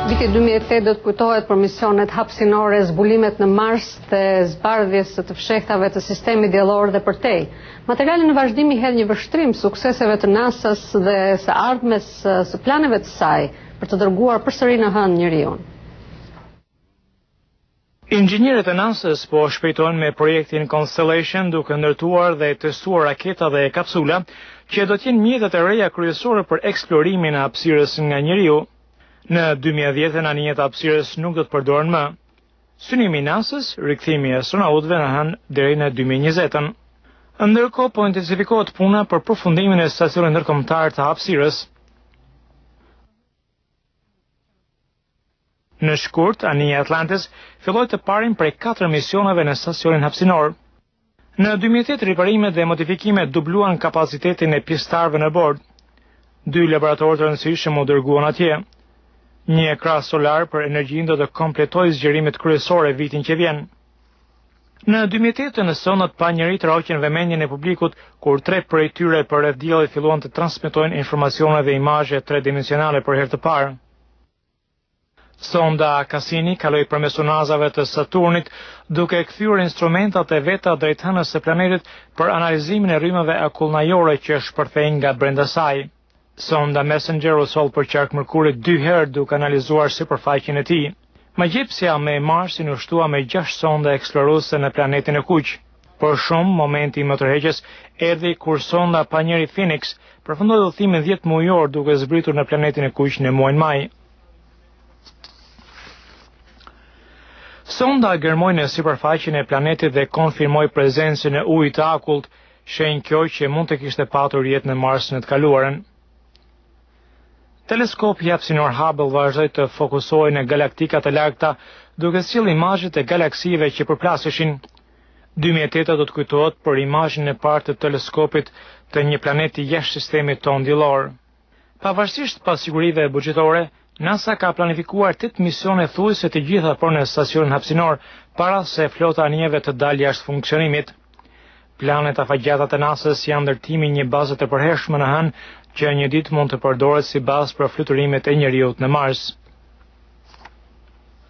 Viti 2008 do të kujtohet për misionet hapësinore, zbulimet në Mars dhe zbardhjes të fshehtave të sistemit diellor dhe përtej. Materiali në vazhdim i hedh një vështrim sukseseve të NASA-s dhe së ardhmes së planeve të saj për të dërguar përsëri në hënë njeriun. Inxhinierët e NASA-s po shpejtojnë me projektin Constellation, duke ndërtuar dhe testuar raketa dhe kapsula që do të jenë mjetet e reja kryesore për eksplorimin e hapësirës nga njeriu. Në 2010 anënjet e hapësirës nuk do të përdoren më. Synimi i NASA-s, rikthimi i astronautëve në hënë deri në 2020. Ndërkohë po intensifikohet puna për përfundimin e stacionit ndërkombëtar të hapësirës. Në shkurt, anija Atlantis filloi të parin prej 4 misioneve në stacionin hapësinor. Në 2008 riparimet dhe modifikimet dubluan kapacitetin e pjesëtarëve në bord. 2 laboratorë të rëndësishëm u dërguan atje. Një krah solar për energjinë do të kompletojë zgjerimet kryesore vitin që vjen. Në 2008 në sonat pa njëri të rroqen vëmendjen e publikut kur 3 prej tyre për rreth diellit filluan të transmetojnë informacione dhe imazhe tridimensionale për herë të parë. Sonda Cassini kaloi përmes unazave të Saturnit duke kthyer instrumentat e veta drejt hënës së planetit për analizimin e rrymave akullnajore që shpërthejnë nga brenda saj. Sonda Messenger u sol për qark Mërkurit 2 herë duke analizuar sipërfaqen e tij. Magjepsja me Marsin u shtua me 6 sonda eksploruese në planetin e kuq. Por shumë momenti i motorheqjes erdhi kur sonda pa njeri Phoenix përfundoi udhëtimin 10 mujor duke zbritur në planetin e kuq në muajin maj. Sonda gërmoi në sipërfaqen e planetit dhe konfirmoi prezencën e ujit të akullt, shenjë kjo që mund të kishte patur jetë në Mars në të kaluarën. Teleskopi hapësinor Hubble vazhdoi të fokusohej në galaktikat e largëta, duke sjellë imazhet e galaksive që përplaseshin. 2008 do të kujtohet për imazhin e parë të teleskopit të një planeti jashtë sistemit tonë diellor. Pavarësisht pasigurive buxhetore, NASA ka planifikuar 8 misione thuajse të gjitha por në stacionin hapësinor para se flota anijeve të dalë jashtë funksionimit. Planet afatgjata të NASA-s janë ndërtimi një baze të përhershme në hënë që një ditë mund të përdoret si bazë për fluturimet e njeriut në Mars.